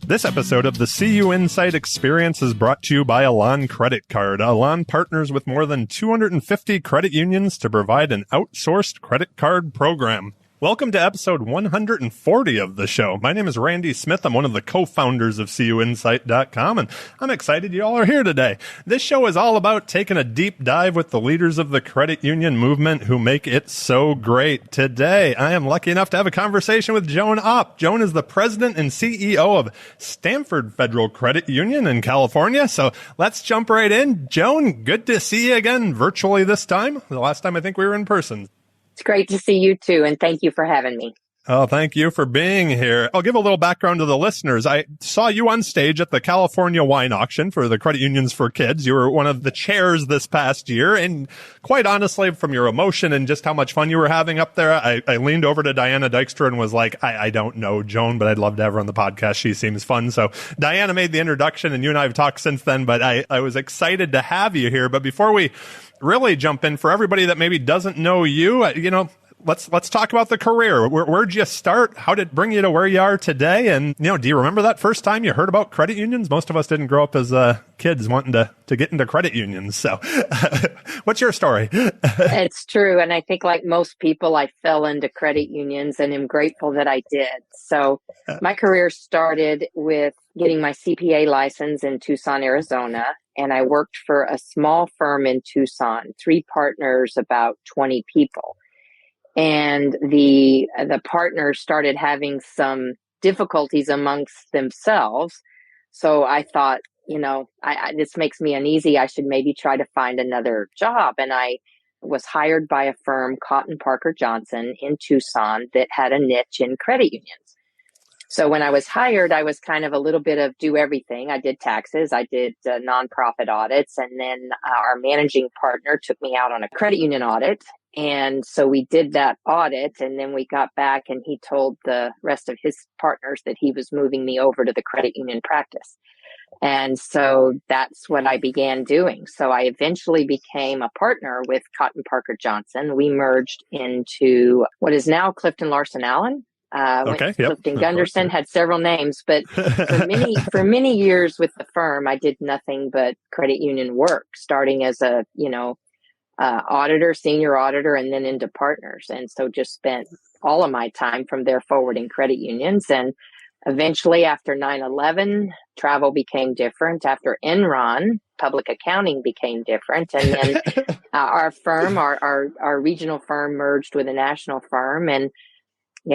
This episode of the CUInsight Experience is brought to you by Elan Credit Card. Elan partners with more than 250 credit unions to provide an outsourced credit card program. Welcome to episode 140 of the show. My name is Randy Smith. I'm one of the co-founders of CUInsight.com, and I'm excited you all are here today. This show is all about taking a deep dive with the leaders of the credit union movement who make it so great. Today, I am lucky enough to have a conversation with Joan Opp. Joan is the president and CEO of Stanford Federal Credit Union in California. So let's jump right in. Joan, good to see you again virtually this time. The last time I think we were in person. It's great to see you too, and thank you for having me. Oh, thank you for being here. I'll give a little background to the listeners. I saw you on stage at the California wine auction for the Credit Unions for Kids. You were one of the chairs this past year, and quite honestly, from your emotion and just how much fun you were having up there, I leaned over to Diana Dykstra and was like, I don't know Joan, but I'd love to have her on the podcast. She seems fun. So Diana made the introduction, and you and I have talked since then, but I was excited to have you here. But before we really jump in, for everybody that maybe doesn't know you, let's talk about the career. Where'd you start? How did it bring you to where you are today? And, do you remember that first time you heard about credit unions? Most of us didn't grow up as kids wanting to get into credit unions. So what's your story? It's true. And I think like most people, I fell into credit unions and am grateful that I did. So my career started with getting my CPA license in Tucson, Arizona. And I worked for a small firm in Tucson, 3 partners, about 20 people. And the partners started having some difficulties amongst themselves. So I thought, this makes me uneasy. I should maybe try to find another job. And I was hired by a firm, Cotton Parker Johnson, in Tucson that had a niche in credit unions. So when I was hired, I was kind of a little bit of do everything. I did taxes, I did nonprofit audits, and then our managing partner took me out on a credit union audit. And so we did that audit, and then we got back and he told the rest of his partners that he was moving me over to the credit union practice. And so that's what I began doing. So I eventually became a partner with Cotton Parker Johnson. We merged into what is now Clifton Larson Allen. Clifton Gunderson had several names, but for many years with the firm, I did nothing but credit union work, starting as a, auditor, senior auditor, and then into partners. And so just spent all of my time from there forward in credit unions. And eventually after 9/11, travel became different. After Enron, public accounting became different. And then our firm, our regional firm merged with a national firm. And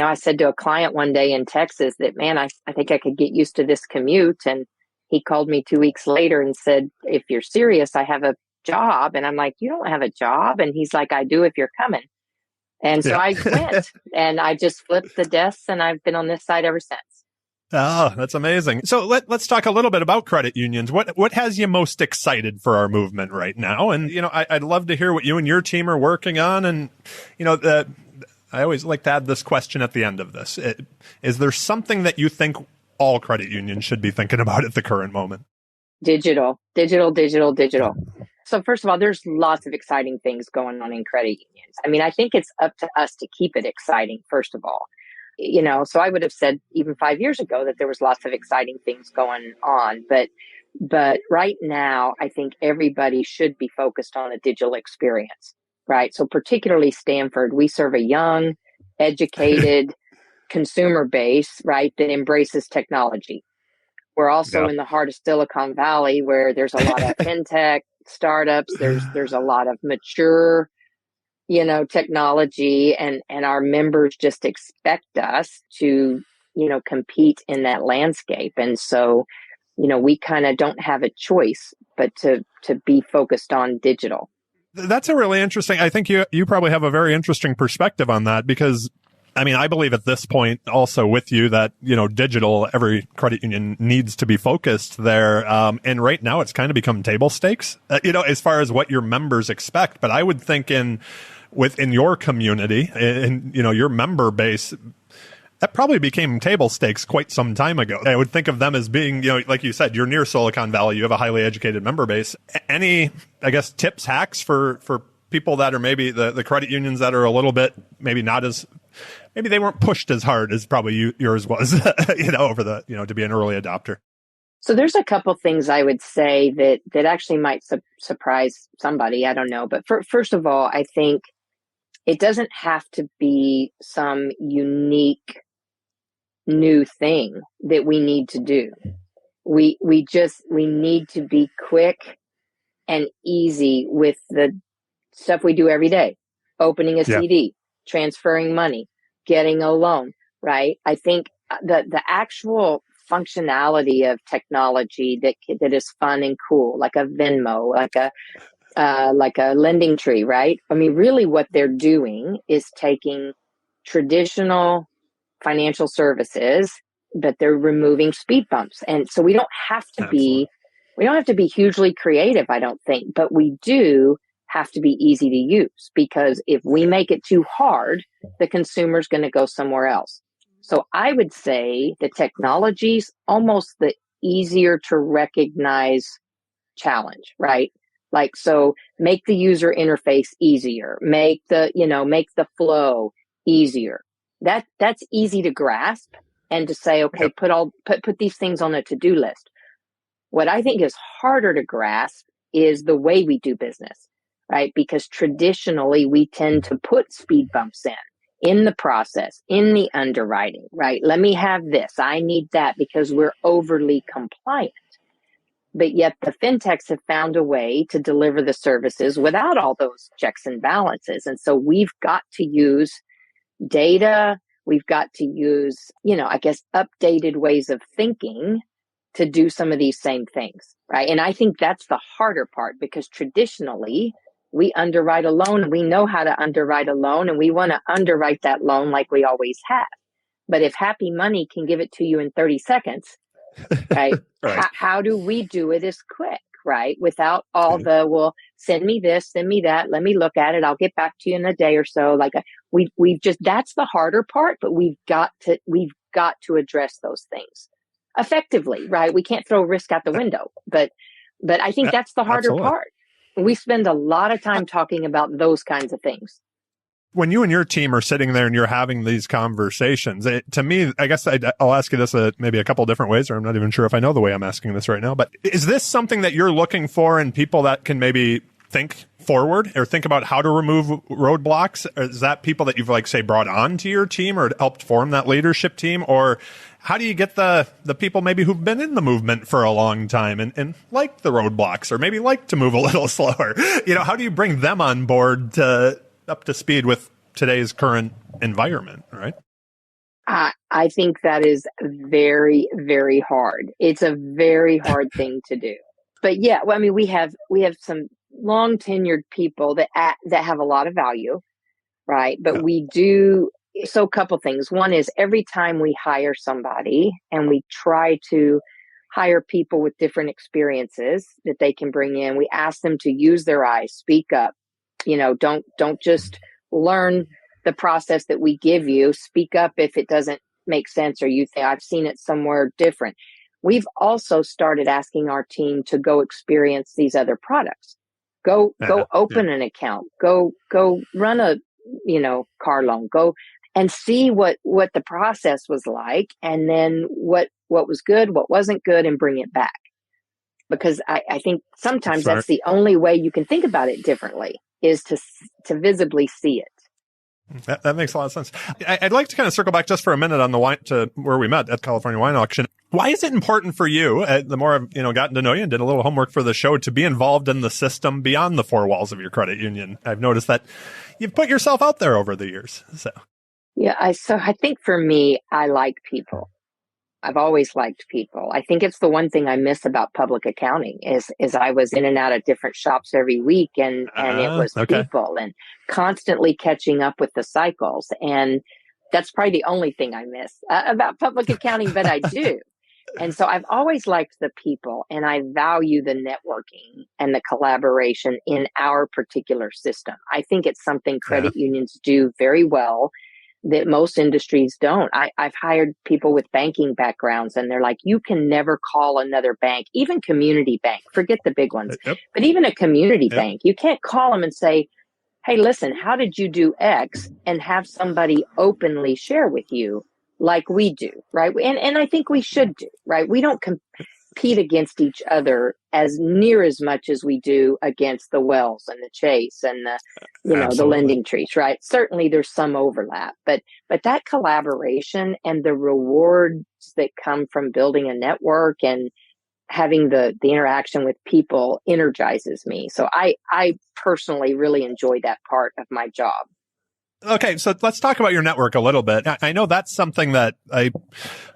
I said to a client one day in Texas that, man, I think I could get used to this commute. And he called me 2 weeks later and said, if you're serious, I have a job. And I'm like, you don't have a job? And he's like, I do if you're coming. And so I went and I just flipped the desks and I've been on this side ever since. Oh, that's amazing. So let's talk a little bit about credit unions. What has you most excited for our movement right now? And, I'd love to hear what you and your team are working on. And, I always like to add this question at the end of this. Is there something that you think all credit unions should be thinking about at the current moment? Digital. So first of all, there's lots of exciting things going on in credit unions. I mean, I think it's up to us to keep it exciting, first of all. So I would have said even 5 years ago that there was lots of exciting things going on. But right now, I think everybody should be focused on a digital experience. Right. So particularly Stanford, we serve a young, educated consumer base, right, that embraces technology. We're also in the heart of Silicon Valley, where there's a lot of fintech startups. There's a lot of mature, technology, and our members just expect us to, compete in that landscape. And so, we kind of don't have a choice but to be focused on digital. That's a really interesting, I think you probably have a very interesting perspective on that because, I believe at this point also with you that, digital, every credit union needs to be focused there. And right now it's kind of become table stakes, as far as what your members expect. But I would think within your community, in, your member base, that probably became table stakes quite some time ago. I would think of them as being, like you said, you're near Silicon Valley. You have a highly educated member base. Any, tips, hacks for people that are maybe the credit unions that are a little bit, maybe not as, maybe they weren't pushed as hard as probably yours was, over the, to be an early adopter? So there's a couple things I would say that actually might surprise somebody. I don't know. But first of all, I think it doesn't have to be some unique new thing that we need to do. We need to be quick and easy with the stuff we do every day. Opening a CD, transferring money, getting a loan, right? I think the actual functionality of technology that is fun and cool, like a Venmo, like a lending tree, right? I mean, really what they're doing is taking traditional financial services, but they're removing speed bumps. And so we don't have to be hugely creative, I don't think, but we do have to be easy to use, because if we make it too hard, the consumer's going to go somewhere else. So I would say the technology's almost the easier to recognize challenge, right? Like, so make the user interface easier, make the flow easier. That's easy to grasp and to say, okay, put these things on a to-do list. What I think is harder to grasp is the way we do business, right? Because traditionally we tend to put speed bumps in the process, in the underwriting, right? Let me have this. I need that, because we're overly compliant. But yet the fintechs have found a way to deliver the services without all those checks and balances. And so we've got to use data. We've got to use, I guess, updated ways of thinking to do some of these same things, right? And I think that's the harder part, because traditionally we underwrite a loan, and we know how to underwrite a loan, and we want to underwrite that loan like we always have. But if Happy Money can give it to you in 30 seconds, right? Right. How do we do it as quick, right? Without all well, send me this, send me that, let me look at it, I'll get back to you in a day or so. Like we've just, that's the harder part, but we've got to address those things effectively, right? We can't throw risk out the window, but I think that's the harder part. We spend a lot of time talking about those kinds of things. When you and your team are sitting there and you're having these conversations, to me, I guess I'll ask you this maybe a couple different ways, or I'm not even sure if I know the way I'm asking this right now, but is this something that you're looking for in people that can maybe think forward or think about how to remove roadblocks? Or is that people that you've, brought on to your team or helped form that leadership team? Or how do you get the people maybe who've been in the movement for a long time and like the roadblocks, or maybe like to move a little slower? How do you bring them on board up to speed with today's current environment, right? I think that is very, very hard. It's a very hard thing to do. But we have some long tenured people that have a lot of value, right? But we do, so a couple things. One is every time we hire somebody, and we try to hire people with different experiences that they can bring in, we ask them to use their eyes, speak up. Don't just learn the process that we give you. Speak up if it doesn't make sense, or you think I've seen it somewhere different. We've also started asking our team to go experience these other products. Go open an account. Go run a car loan. Go and see what the process was like, and then what was good, what wasn't good, and bring it back. Because I think sometimes that's the only way you can think about it differently, is to visibly see it. That makes a lot of sense. I'd like to kind of circle back just for a minute on the wine to where we met at California Wine Auction. Why is it important for you, the more I've gotten to know you and did a little homework for the show, to be involved in the system beyond the four walls of your credit union? I've noticed that you've put yourself out there over the years. So I think for me, I like people. I've always liked people. I think it's the one thing I miss about public accounting is I was in and out of different shops every week, and it was people and constantly catching up with the cycles. And that's probably the only thing I miss about public accounting, but I do. And so I've always liked the people, and I value the networking and the collaboration in our particular system. I think it's something credit unions do very well that most industries don't. I've hired people with banking backgrounds, and they're like, you can never call another bank, even community bank, forget the big ones, but even a community bank, you can't call them and say, hey, listen, how did you do X? And have somebody openly share with you like we do, right? And I think we should do, right? We don't compete against each other as near as much as we do against the Wells and the Chase and the, the Absolutely. lending trees, right? Certainly there's some overlap, but that collaboration and the rewards that come from building a network and having the interaction with people energizes me. So I personally really enjoy that part of my job. Okay, so let's talk about your network a little bit. I know that's something that I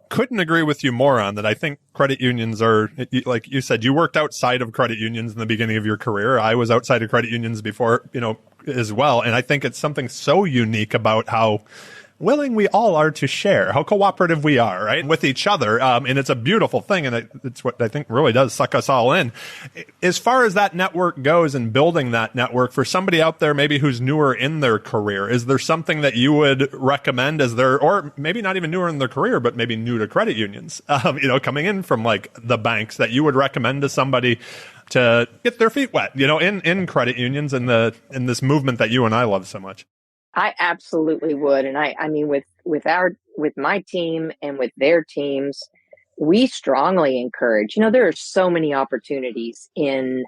couldn't agree with you more on, that I think credit unions are, like you said, you worked outside of credit unions in the beginning of your career. I was outside of credit unions before, as well. And I think it's something so unique about how willing we all are to share, how cooperative we are, right, with each other. And it's a beautiful thing. And it's what I think really does suck us all in. As far as that network goes and building that network for somebody out there, maybe who's newer in their career, is there something that you would recommend or maybe not even newer in their career, but maybe new to credit unions, coming in from like the banks, that you would recommend to somebody to get their feet wet, in credit unions and in this movement that you and I love so much? I absolutely would. And I mean, with my team and with their teams, we strongly encourage, there are so many opportunities in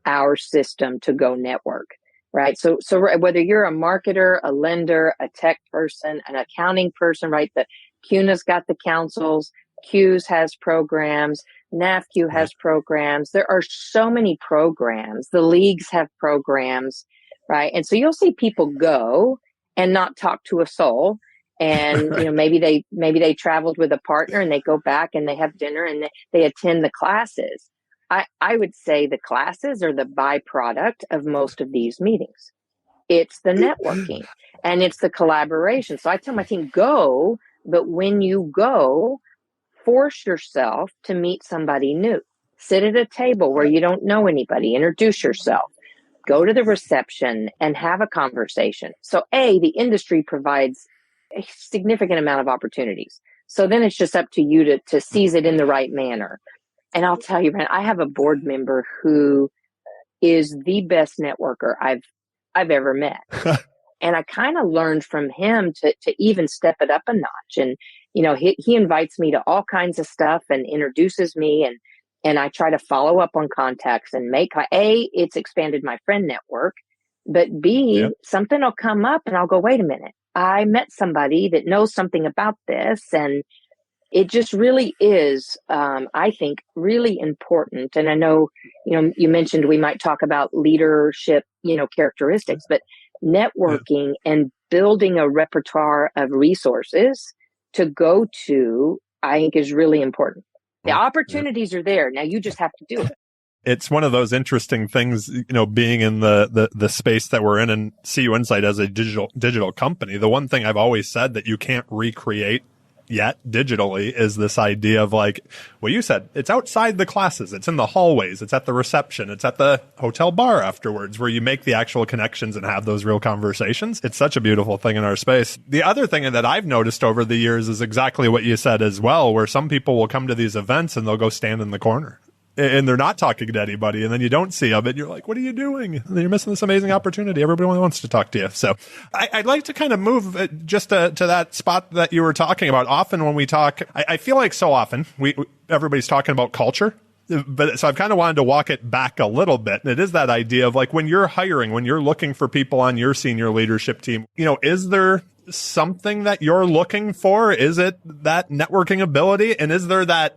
our system to go network, right? So whether you're a marketer, a lender, a tech person, an accounting person, right? The CUNA's got the councils, CUES has programs, NAFQ has programs. There are so many programs. The leagues have programs, right? And so you'll see people go and not talk to a soul. And, maybe they traveled with a partner and they go back and they have dinner and they attend the classes. I would say the classes are the byproduct of most of these meetings. It's the networking and it's the collaboration. So I tell my team, go, but when you go, force yourself to meet somebody new. Sit at a table where you don't know anybody, introduce yourself. Go to the reception and have a conversation. So the industry provides a significant amount of opportunities. So then it's just up to you to seize it in the right manner. And I'll tell you, man, I have a board member who is the best networker I've ever met. And I kind of learned from him to even step it up a notch. And, he invites me to all kinds of stuff and introduces me, and I try to follow up on contacts and it's expanded my friend network, but B, something will come up and I'll go, wait a minute, I met somebody that knows something about this. And it just really is, I think, really important. And I know, you mentioned we might talk about leadership, characteristics, but networking and building a repertoire of resources to go to, I think, is really important. The opportunities are there. Now you just have to do it. It's one of those interesting things, being in the space that we're in and CUInsight as a digital company. The one thing I've always said that you can't recreate yet digitally is this idea of, like what you said, it's outside the classes, it's in the hallways, it's at the reception, it's at the hotel bar afterwards, where you make the actual connections and have those real conversations. It's such a beautiful thing in our space. The other thing that I've noticed over the years is exactly what you said as well, where some people will come to these events and they'll go stand in the corner and they're not talking to anybody, and then you don't see them and you're like, what are you doing? And you're missing this amazing opportunity. Everybody wants to talk to you. So I'd like to kind of move just to that spot that you were talking about. Often when we talk, I feel like so often everybody's talking about culture, but so I've kind of wanted to walk it back a little bit. And it is that idea of, like, when you're hiring, when you're looking for people on your senior leadership team, is there something that you're looking for? Is it that networking ability? And is there that,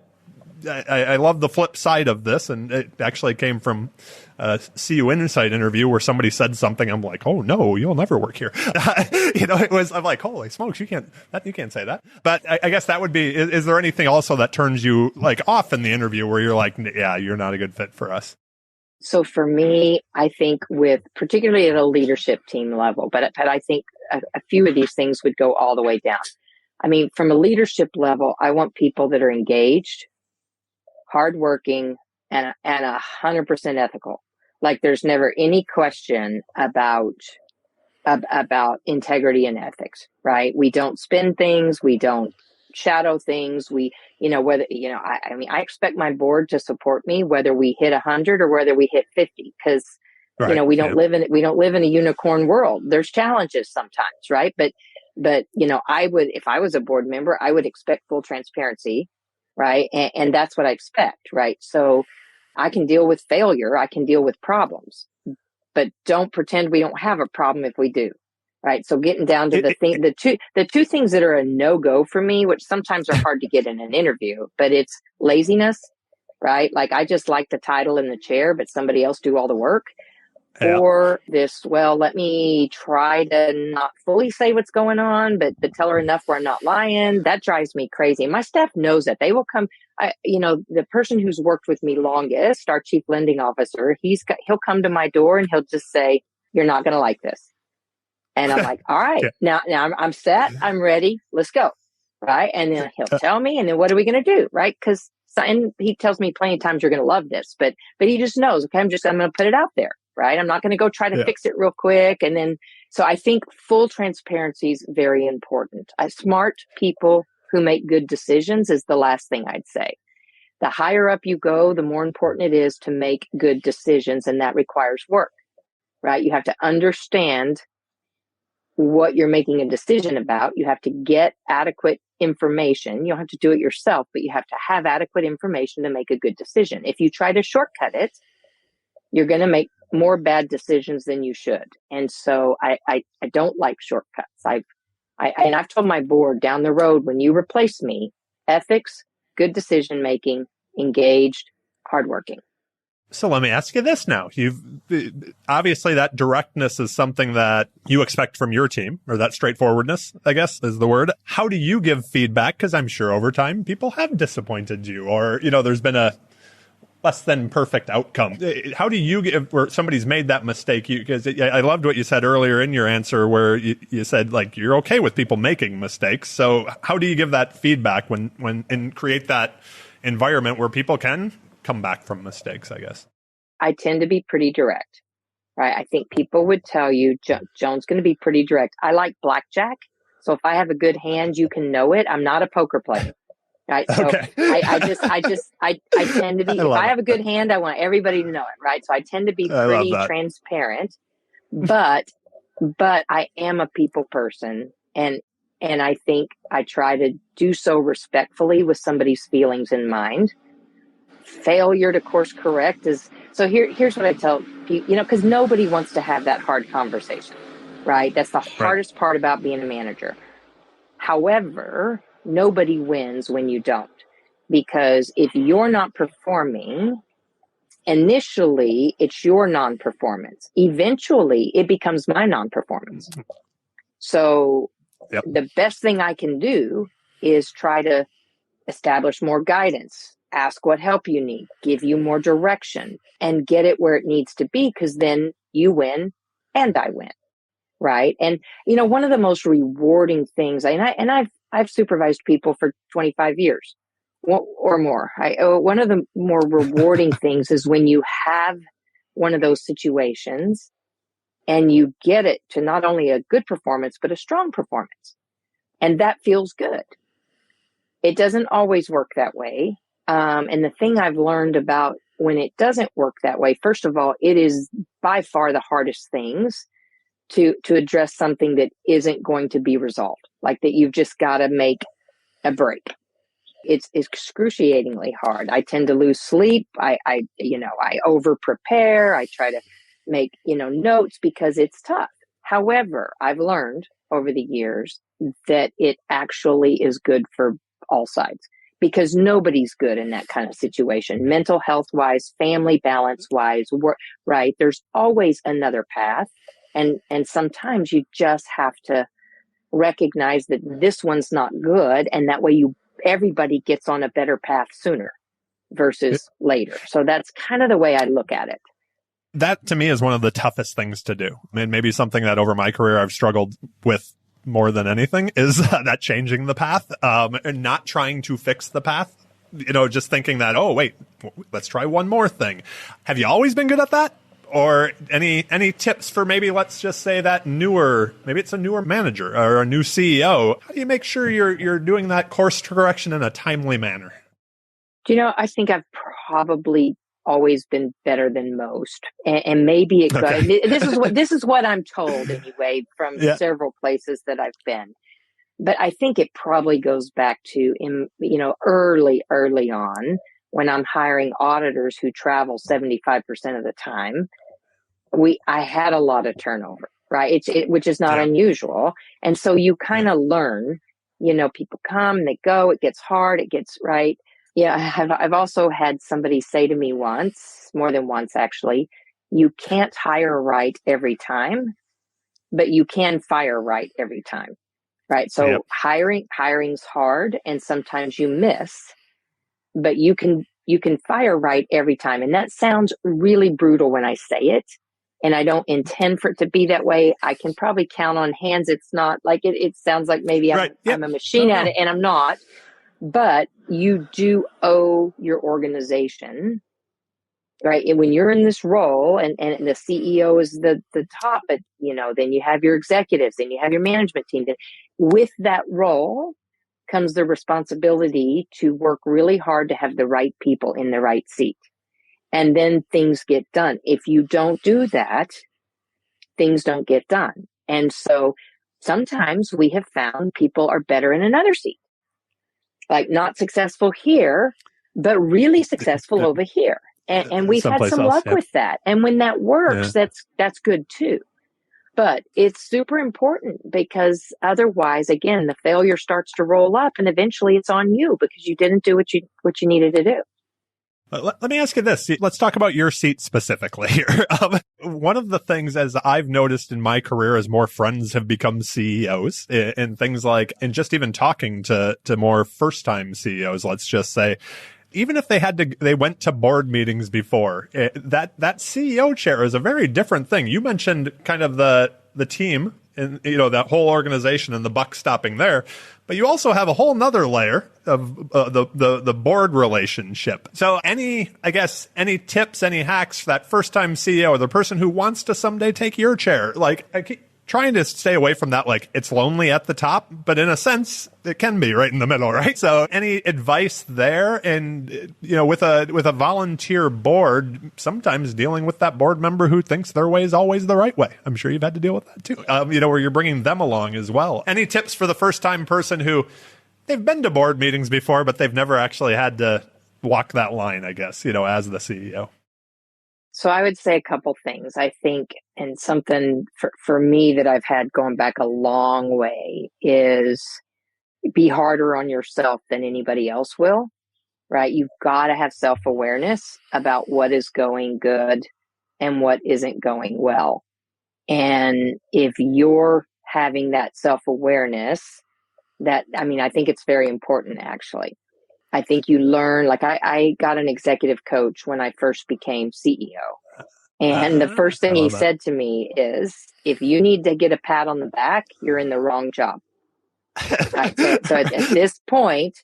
I love the flip side of this, and it actually came from a CUInsight interview where somebody said something. I'm like, oh no, you'll never work here. I'm like, holy smokes, you can't say that. But I guess that would be, is there anything also that turns you like off in the interview where you're like, yeah, you're not a good fit for us? So for me, I think particularly at a leadership team level, but I think a few of these things would go all the way down. I mean, from a leadership level, I want people that are engaged, hardworking, and 100% ethical. Like, there's never any question about integrity and ethics, right? We don't spin things. We don't shadow things. I expect my board to support me, whether we hit 100 or whether we hit 50, because Right. We don't live in a unicorn world. There's challenges sometimes, right? But if I was a board member, I would expect full transparency, right? And that's what I expect, right? So I can deal with failure, I can deal with problems, but don't pretend we don't have a problem if we do. Right. So getting down to the two things that are a no-go for me, which sometimes are hard to get in an interview, but it's laziness, right? Like I just like the title and the chair, but somebody else do all the work. Yeah. Or this, well, let me try to not fully say what's going on, but tell her enough where I'm not lying. That drives me crazy. My staff knows that. They will come. The person who's worked with me longest, our chief lending officer, he'll come to my door and he'll just say, "You're not going to like this." And I'm like, "All right, Yeah. now I'm set. I'm ready. Let's go." Right. And then he'll tell me, and then what are we going to do? Right. And he tells me plenty of times, "You're going to love this," but he just knows, okay, I'm going to put it out there. Right. I'm not going to go try to fix it real quick. And then, so I think full transparency is very important. Smart people who make good decisions is the last thing I'd say. The higher up you go, the more important it is to make good decisions. And that requires work, right? You have to understand what you're making a decision about. You have to get adequate information. You don't have to do it yourself, but you have to have adequate information to make a good decision. If you try to shortcut it, you're going to make more bad decisions than you should. And so I don't like shortcuts. I've told my board down the road, when you replace me, ethics, good decision making, engaged, hardworking. So let me ask you this now. Obviously that directness is something that you expect from your team, or that straightforwardness, I guess is the word. How do you give feedback? Because I'm sure over time people have disappointed you, or, there's been a less than perfect outcome. How do you give, where somebody's made that mistake? Because I loved what you said earlier in your answer, where you said, like, you're okay with people making mistakes. So how do you give that feedback and create that environment where people can come back from mistakes, I guess? I tend to be pretty direct, right? I think people would tell you, Joan's going to be pretty direct. I like blackjack. So if I have a good hand, you can know it. I'm not a poker player. Right. So okay. I tend to be, if I have a good hand, I want everybody to know it. Right. So I tend to be pretty transparent, but I am a people person. And I think I try to do so respectfully with somebody's feelings in mind. Failure to course correct is, so here's what I tell people, because nobody wants to have that hard conversation, right? That's the hardest part about being a manager. However, nobody wins when you don't, because if you're not performing, initially it's your non-performance. Eventually it becomes my non-performance. So the best thing I can do is try to establish more guidance, ask what help you need, give you more direction, and get it where it needs to be, because then you win and I win. Right. And, one of the most rewarding things, and I've supervised people for 25 years or more. One of the more rewarding things is when you have one of those situations and you get it to not only a good performance, but a strong performance. And that feels good. It doesn't always work that way. And the thing I've learned about when it doesn't work that way, first of all, it is by far the hardest things to address something that isn't going to be resolved, like that you've just got to make a break. It's excruciatingly hard. I tend to lose sleep. I over prepare. I try to make, notes because it's tough. However, I've learned over the years that it actually is good for all sides, because nobody's good in that kind of situation. Mental health wise, family balance wise, right? There's always another path. And sometimes you just have to recognize that this one's not good. And that way everybody gets on a better path sooner versus later. So that's kind of the way I look at it. That to me is one of the toughest things to do. I mean, maybe something that over my career I've struggled with more than anything is that changing the path, and not trying to fix the path, just thinking that, oh, wait, let's try one more thing. Have you always been good at that? Or any tips for maybe, let's just say that maybe it's a newer manager or a new CEO. How do you make sure you're doing that course correction in a timely manner? I think I've probably always been better than most. And maybe it Okay. could. This is what I'm told anyway from Yeah. several places that I've been. But I think it probably goes back to early on when I'm hiring auditors who travel 75% of the time. I had a lot of turnover, right? Which is not Yeah. unusual. And so you kind of learn, people come, they go, it gets hard, it gets right. Yeah. I've also had somebody say to me once, more than once actually, you can't hire right every time, but you can fire right every time. Right. Yep. So hiring's hard and sometimes you miss, but you can fire right every time. And that sounds really brutal when I say it. And I don't intend for it to be that way. I can probably count on hands. It's not like it sounds like maybe Right. Yep. I'm a machine at it, and I'm not. But you do owe your organization, right? And when you're in this role and the CEO is the top, but then you have your executives, then you have your management team. With that role comes the responsibility to work really hard to have the right people in the right seat. And then things get done. If you don't do that, things don't get done. And so sometimes we have found people are better in another seat, like not successful here, but really successful over here. And we've had Someplace some else. luck with that. And when that works, that's good too. But it's super important because otherwise, again, the failure starts to roll up and eventually it's on you because you didn't do what you needed to do. Let me ask you this. Let's talk about your seat specifically here. One of the things, as I've noticed in my career, as more friends have become CEOs and things like, and just even talking to more first-time CEOs, let's just say, even if they went to board meetings before, that CEO chair is a very different thing. You mentioned kind of the team and, that whole organization and the buck stopping there, but you also have a whole nother layer of the board relationship. So any tips, any hacks for that first time CEO or the person who wants to someday take your chair? Like, I keep trying to stay away from that. Like, it's lonely at the top, but in a sense, it can be right in the middle, right? So any advice there? And, with a volunteer board, sometimes dealing with that board member who thinks their way is always the right way. I'm sure you've had to deal with that too, where you're bringing them along as well. Any tips for the first time person who they've been to board meetings before, but they've never actually had to walk that line, I guess, as the CEO? So I would say a couple things. I think, and something for me that I've had going back a long way is be harder on yourself than anybody else will, right? You've got to have self-awareness about what is going good and what isn't going well. And if you're having that self-awareness, I think it's very important, actually. I think you learn, like I got an executive coach when I first became CEO. And the first thing he said to me is, if you need to get a pat on the back, you're in the wrong job. Right? So at this point,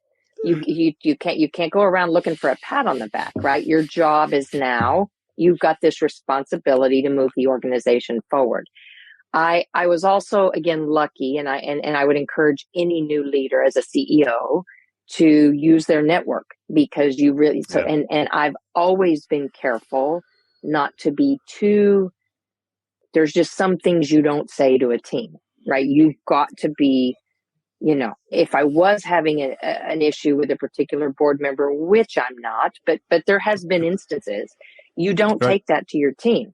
you can't go around looking for a pat on the back, right? Your job is now, you've got this responsibility to move the organization forward. I was also, again, lucky, and I would encourage any new leader as a CEO to use their network, because you really, and I've always been careful not to be there's just some things you don't say to a team, right? You've got to be, if I was having an issue with a particular board member, which I'm not, but there has been instances, you don't take that to your team.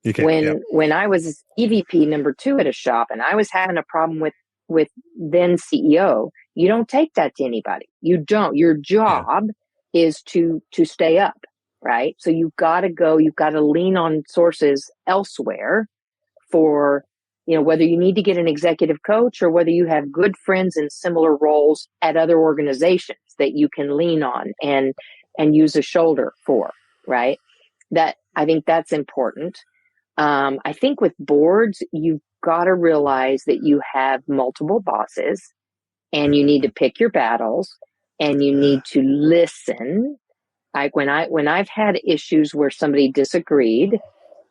You can't, when I was EVP number 2 at a shop and I was having a problem with then CEO, you don't take that to anybody. You don't. Your job is to stay up, right? So you've got to lean on sources elsewhere for, whether you need to get an executive coach or whether you have good friends in similar roles at other organizations that you can lean on and use a shoulder for, right? I think that's important. I think with boards, you've got to realize that you have multiple bosses and you need to pick your battles and you need to listen. Like when I've had issues where somebody disagreed,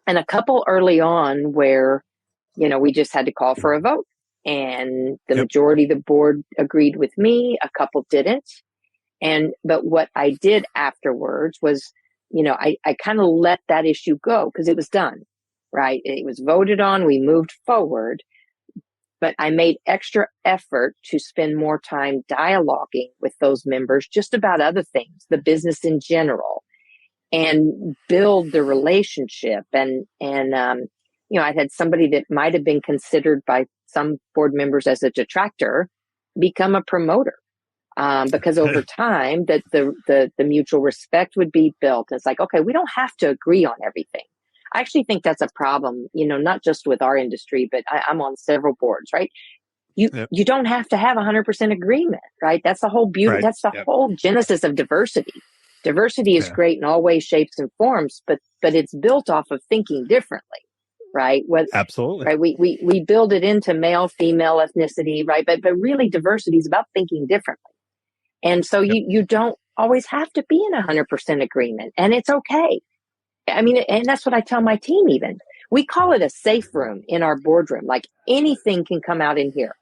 and a couple early on where, we just had to call for a vote and the majority of the board agreed with me, a couple didn't. But what I did afterwards was I kind of let that issue go because it was done, right? It was voted on. We moved forward, but I made extra effort to spend more time dialoguing with those members just about other things, the business in general, and build the relationship. I had somebody that might have been considered by some board members as a detractor become a promoter. Because over time that the mutual respect would be built. It's like, okay, we don't have to agree on everything. I actually think that's a problem, not just with our industry, but I'm on several boards, right? You don't have to have 100% agreement, right? That's the whole beauty. Right. That's the whole genesis of diversity. Diversity is great in all ways, shapes, and forms, but it's built off of thinking differently, right? Absolutely. Right. We build it into male, female, ethnicity, right? But really diversity is about thinking differently. And so you don't always have to be in 100% agreement, and it's okay. I mean, and that's what I tell my team even. We call it a safe room in our boardroom. Like anything can come out in here.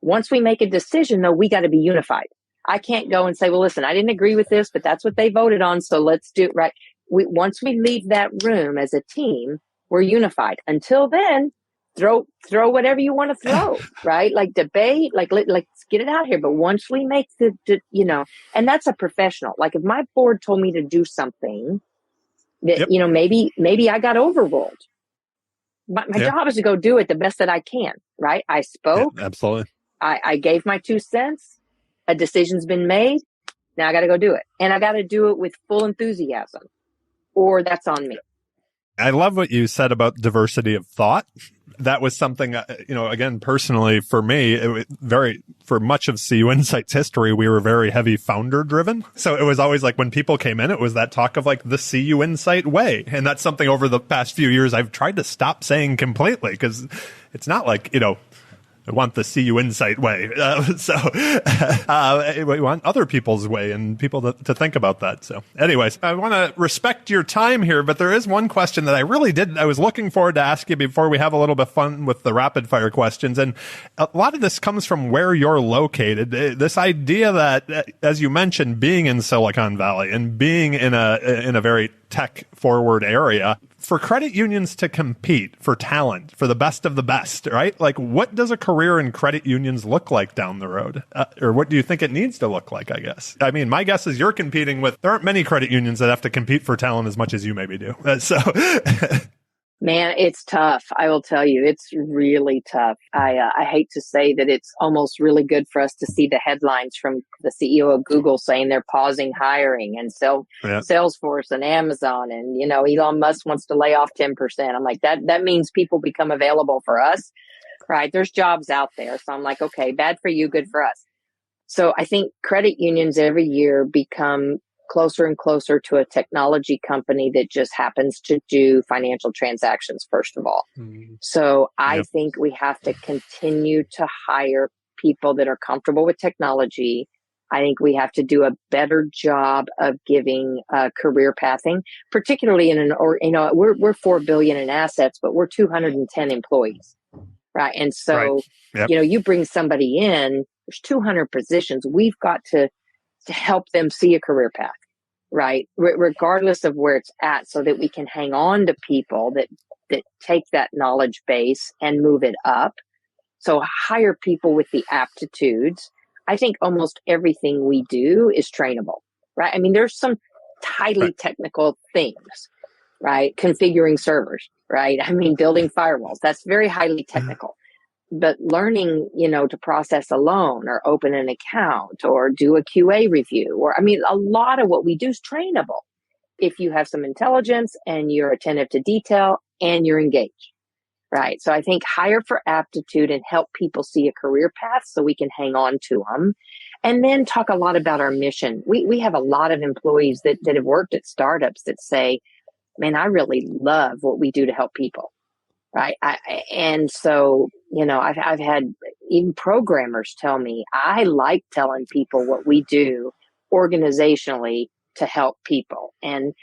Once we make a decision, though, we got to be unified. I can't go and say, well, listen, I didn't agree with this, but that's what they voted on, so let's do it right. Once we leave that room as a team, we're unified. Until then, throw whatever you want to throw, right? Like debate, let's get it out here. But once we make and that's a professional. Like if my board told me to do something that, maybe I got overruled. My job is to go do it the best that I can, right? I spoke. Yeah, absolutely. I gave my 2 cents. A decision's been made. Now I got to go do it. And I got to do it with full enthusiasm, or that's on me. I love what you said about diversity of thought. That was something, again, personally for me, for much of CUInsight's history, we were very heavy founder driven. So it was always like when people came in, it was that talk of like the CUInsight way. And that's something over the past few years I've tried to stop saying completely, because it's not like, I want the CUInsight way. We want other people's way and people to think about that. So anyways, I want to respect your time here, but there is one question that I was looking forward to ask you before we have a little bit of fun with the rapid fire questions. And a lot of this comes from where you're located. This idea that, as you mentioned, being in Silicon Valley and being in a very tech forward area, for credit unions to compete for talent, for the best of the best, right? Like, what does a career in credit unions look like down the road? Or what do you think it needs to look like, I guess? I mean, my guess is there aren't many credit unions that have to compete for talent as much as you maybe do. Man, it's tough. I will tell you, it's really tough. I hate to say that it's almost really good for us to see the headlines from the CEO of Google saying they're pausing hiring, and Salesforce and Amazon, and Elon Musk wants to lay off 10%. I'm like, that means people become available for us, right? There's jobs out there. So I'm like, okay, bad for you, good for us. So I think credit unions every year become closer and closer to a technology company that just happens to do financial transactions, first of all. Mm-hmm. So I think we have to continue to hire people that are comfortable with technology. I think we have to do a better job of giving career pathing, particularly we're $4 billion in assets, but we're 210 employees, right? And so, you bring somebody in, there's 200 positions. We've got to help them see a career path, right? Regardless of where it's at, so that we can hang on to people that take that knowledge base and move it up. So hire people with the aptitudes. I think almost everything we do is trainable, right? I mean, there's some highly technical things, right? Configuring servers, right? I mean, building firewalls, that's very highly technical. But learning, to process a loan or open an account or do a QA review, a lot of what we do is trainable if you have some intelligence and you're attentive to detail and you're engaged, right? So I think hire for aptitude and help people see a career path so we can hang on to them. And then talk a lot about our mission. We have a lot of employees that have worked at startups that say, man, I really love what we do to help people. Right. And so, I've had even programmers tell me, I like telling people what we do organizationally to help people. And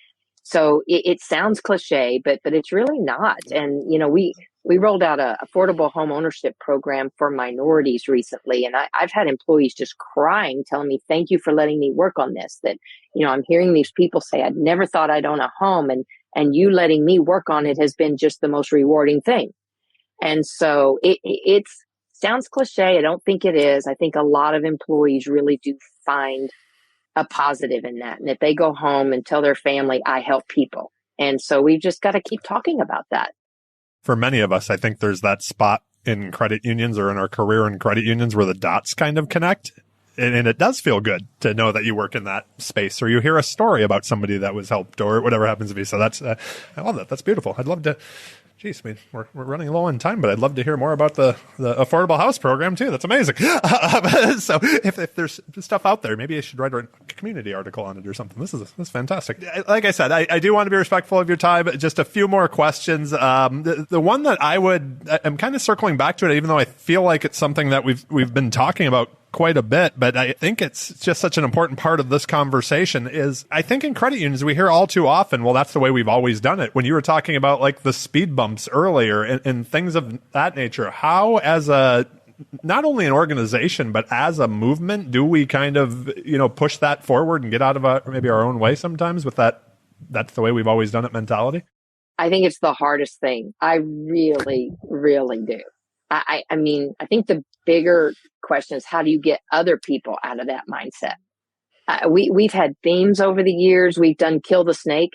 so it sounds cliche, but it's really not. And, we rolled out a affordable home ownership program for minorities recently. And I've had employees just crying, telling me, thank you for letting me work on this. That, I'm hearing these people say, I'd never thought I'd own a home. And you letting me work on it has been just the most rewarding thing. And so it sounds cliche. I don't think it is. I think a lot of employees really do find a positive in that. And if they go home and tell their family, I help people. And so we've just got to keep talking about that. For many of us, I think there's that spot in credit unions or in our career in credit unions where the dots kind of connect. And it does feel good to know that you work in that space, or you hear a story about somebody that was helped, or whatever happens to be. So that's, I love that. That's beautiful. I'd love to, geez, I mean, we're running low on time, but I'd love to hear more about the affordable house program too. That's amazing. So if there's stuff out there, maybe I should write a community article on it or something. This is fantastic. Like I said, I do want to be respectful of your time. Just a few more questions. The one that I'm kind of circling back to it, even though I feel like it's something that we've been talking about quite a bit, but I think it's just such an important part of this conversation is I think in credit unions, we hear all too often, well, that's the way we've always done it. When you were talking about like the speed bumps earlier and things of that nature, how as not only an organization, but as a movement, do we kind of, push that forward and get out of maybe our own way sometimes with that's the way we've always done it mentality? I think it's the hardest thing. I really, really do. I mean, I think the bigger question is how do you get other people out of that mindset? We've had themes over the years. We've done kill the snake,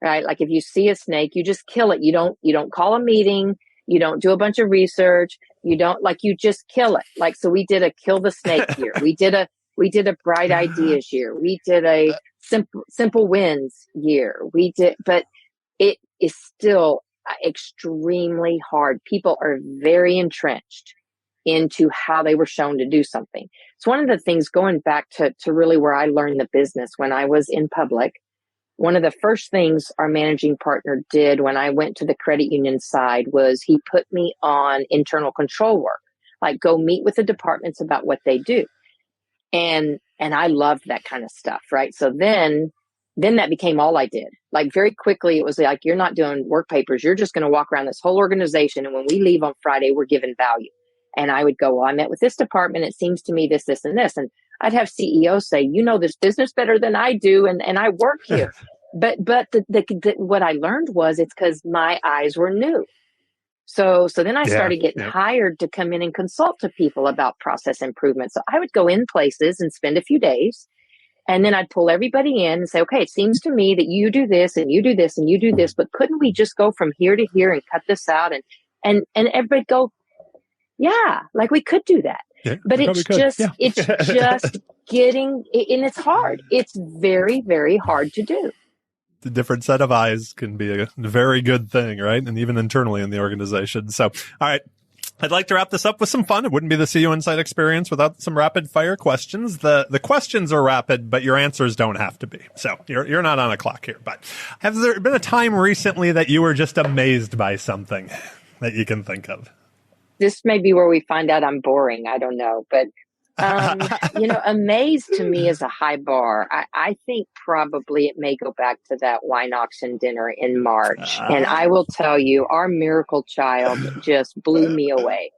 right? Like if you see a snake, you just kill it. You don't call a meeting. You don't do a bunch of research. You just kill it. Like, so we did a kill the snake year. We did a bright ideas year. We did a simple wins year. But it is still extremely hard. People are very entrenched into how they were shown to do something. It's one of the things going back to really where I learned the business when I was in public. One of the first things our managing partner did when I went to the credit union side was he put me on internal control work, like go meet with the departments about what they do. And I loved that kind of stuff, right? So then that became all I did. Like very quickly, it was like, you're not doing work papers. You're just going to walk around this whole organization. And when we leave on Friday, we're given value. And I would go, well, I met with this department. It seems to me this, and this. And I'd have CEOs say, you know this business better than I do. And I work here. But what I learned was it's because my eyes were new. So then I started getting hired to come in and consult to people about process improvement. So I would go in places and spend a few days. And then I'd pull everybody in and say, okay, it seems to me that you do this and you do this and you do this, but couldn't we just go from here to here and cut this out? And everybody go, yeah, like we could do that. Yeah, but it's just getting, and it's hard. It's very, very hard to do. The different set of eyes can be a very good thing, right? And even internally in the organization. So, all right. I'd like to wrap this up with some fun. It wouldn't be the CUInsight experience without some rapid fire questions. The questions are rapid, but your answers don't have to be. So you're not on a clock here. But has there been a time recently that you were just amazed by something that you can think of? This may be where we find out I'm boring. I don't know. But, amazed to me is a high bar. I think probably it may go back to that wine auction dinner in March. And I will tell you, our miracle child just blew me away.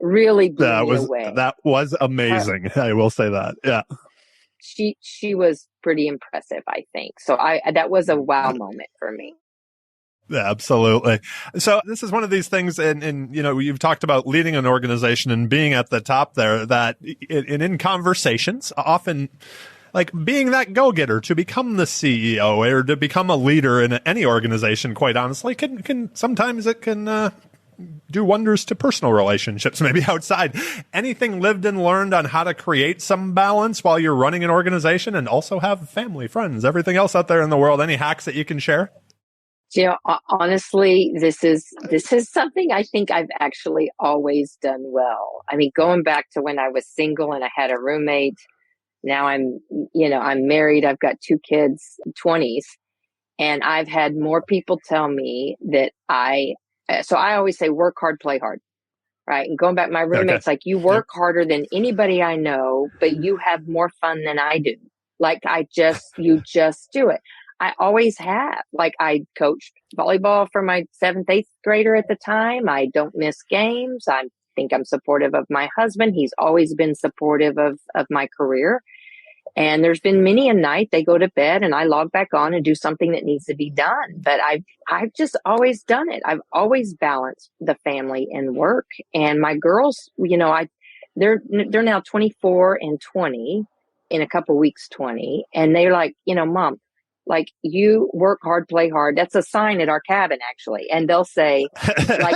Really blew me away. That was amazing. I will say that. Yeah. She was pretty impressive, I think. So that was a wow moment for me. Yeah, absolutely. So this is one of these things, and you've talked about leading an organization and being at the top there, that in conversations, often like being that go-getter to become the CEO or to become a leader in any organization, quite honestly, can sometimes it can do wonders to personal relationships, maybe outside. Anything lived and learned on how to create some balance while you're running an organization and also have family, friends, everything else out there in the world? Any hacks that you can share? Honestly, this is something I think I've actually always done well. I mean, going back to when I was single and I had a roommate, now I'm married. I've got 2 kids, 20s, and I've had more people tell me that so I always say work hard, play hard, right? And going back, my roommate's like, you work harder than anybody I know, but you have more fun than I do. Like you just do it. I always have. Like, I coached volleyball for my 7th, 8th grader at the time. I don't miss games. I think I'm supportive of my husband. He's always been supportive of my career. And there's been many a night they go to bed and I log back on and do something that needs to be done. But I've just always done it. I've always balanced the family and work. And my girls, they're now 24 and 20, in a couple weeks 20, and they're like, Mom, like, you work hard, play hard. That's a sign at our cabin, actually. And they'll say, like,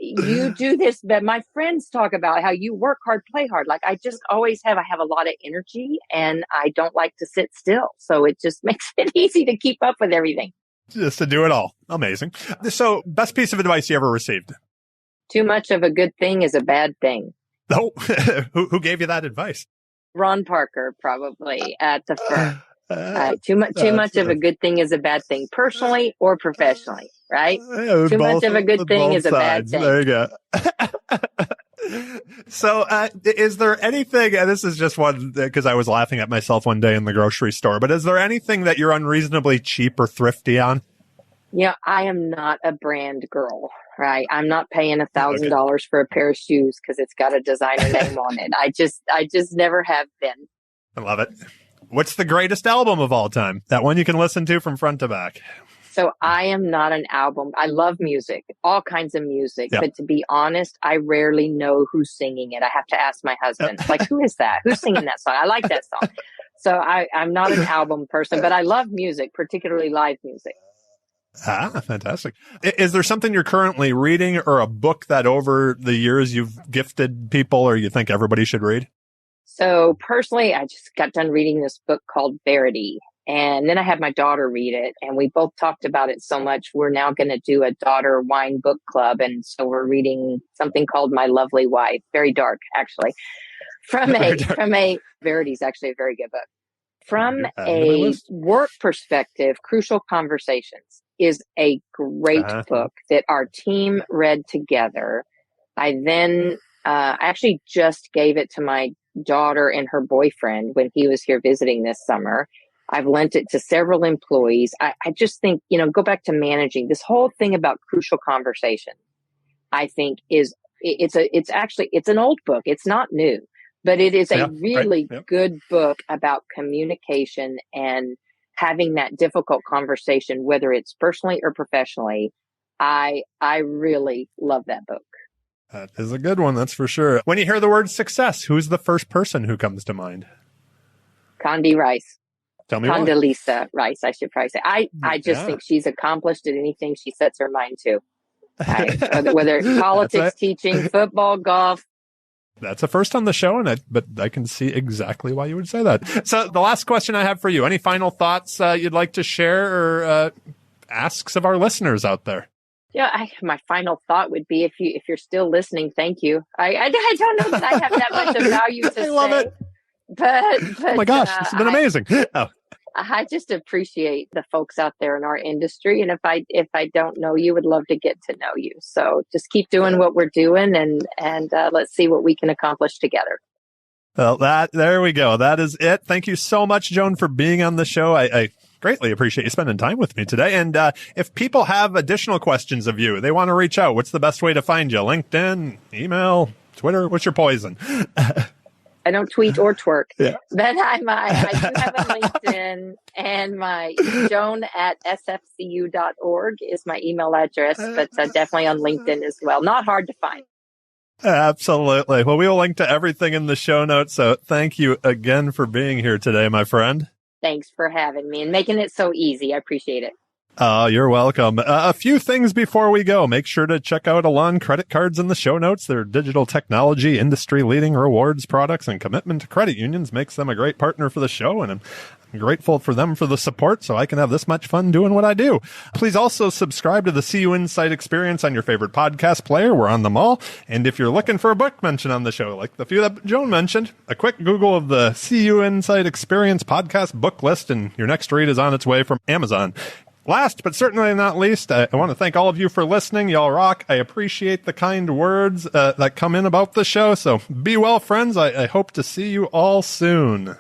you do this, but my friends talk about how you work hard, play hard. Like, I have a lot of energy and I don't like to sit still. So it just makes it easy to keep up with everything. Just to do it all. Amazing. So, best piece of advice you ever received? Too much of a good thing is a bad thing. Oh, who gave you that advice? Ron Parker, probably, at the firm. Too much of a good thing is a bad thing, personally or professionally, right? Too much of a good thing is a bad thing. There you go. So, is there anything, and this is just one, because I was laughing at myself one day in the grocery store, but is there anything that you're unreasonably cheap or thrifty on? I am not a brand girl, right? I'm not paying $1,000 for a pair of shoes because it's got a designer name on it. I just never have been. I love it. What's the greatest album of all time? That one you can listen to from front to back. So I am not an album. I love music, all kinds of music. Yep. But to be honest, I rarely know who's singing it. I have to ask my husband, like, who is that? Who's singing that song? I like that song. So I'm not an album person, but I love music, particularly live music. Ah, fantastic. Is there something you're currently reading or a book that over the years you've gifted people or you think everybody should read? So personally, I just got done reading this book called Verity. And then I had my daughter read it, and we both talked about it so much. We're now going to do a daughter wine book club. And so we're reading something called My Lovely Wife. Very dark, actually. Verity is actually a very good book. From a work perspective, Crucial Conversations is a great book that our team read together. I actually just gave it to my daughter and her boyfriend when he was here visiting this summer. I've lent it to several employees. I just think, go back to managing this whole thing about crucial conversation. I think it's an old book. It's not new, but it is a really good book about communication and having that difficult conversation, whether it's personally or professionally. I really love that book. That is a good one, that's for sure. When you hear the word success, who's the first person who comes to mind? Condi Rice. Tell me Condoleezza Rice, I should probably say. I just think she's accomplished at anything she sets her mind to. Whether it's politics, teaching, football, golf. That's a first on the show, but I can see exactly why you would say that. So the last question I have for you, any final thoughts you'd like to share or asks of our listeners out there? Yeah, my final thought would be if you're still listening, thank you. I don't know that I have that much of value to say. I love it. But oh my gosh, it's been amazing. I just appreciate the folks out there in our industry. And if I don't know you, would love to get to know you. So just keep doing what we're doing and let's see what we can accomplish together. Well, there we go. That is it. Thank you so much, Joan, for being on the show. I greatly appreciate you spending time with me today. And if people have additional questions of you, they want to reach out, what's the best way to find you? LinkedIn, email, Twitter? What's your poison? I don't tweet or twerk, but I do have a LinkedIn, and my joan@sfcu.org is my email address, but definitely on LinkedIn as well. Not hard to find. Absolutely. Well, we will link to everything in the show notes. So thank you again for being here today, my friend. Thanks for having me and making it so easy. I appreciate it. Oh, you're welcome. A few things before we go. Make sure to check out Elan credit cards in the show notes. Their digital technology, industry-leading rewards products, and commitment to credit unions makes them a great partner for the show, and I'm grateful for them for the support so I can have this much fun doing what I do. Please also subscribe to the CUInsight experience on your favorite podcast player. We're on them all. And if you're looking for a book mentioned on the show, like the few that Joan mentioned, a quick Google of the CUInsight experience podcast book list, and your next read is on its way from Amazon. Last, but certainly not least, I want to thank all of you for listening. Y'all rock. I appreciate the kind words that come in about the show. So be well, friends. I hope to see you all soon.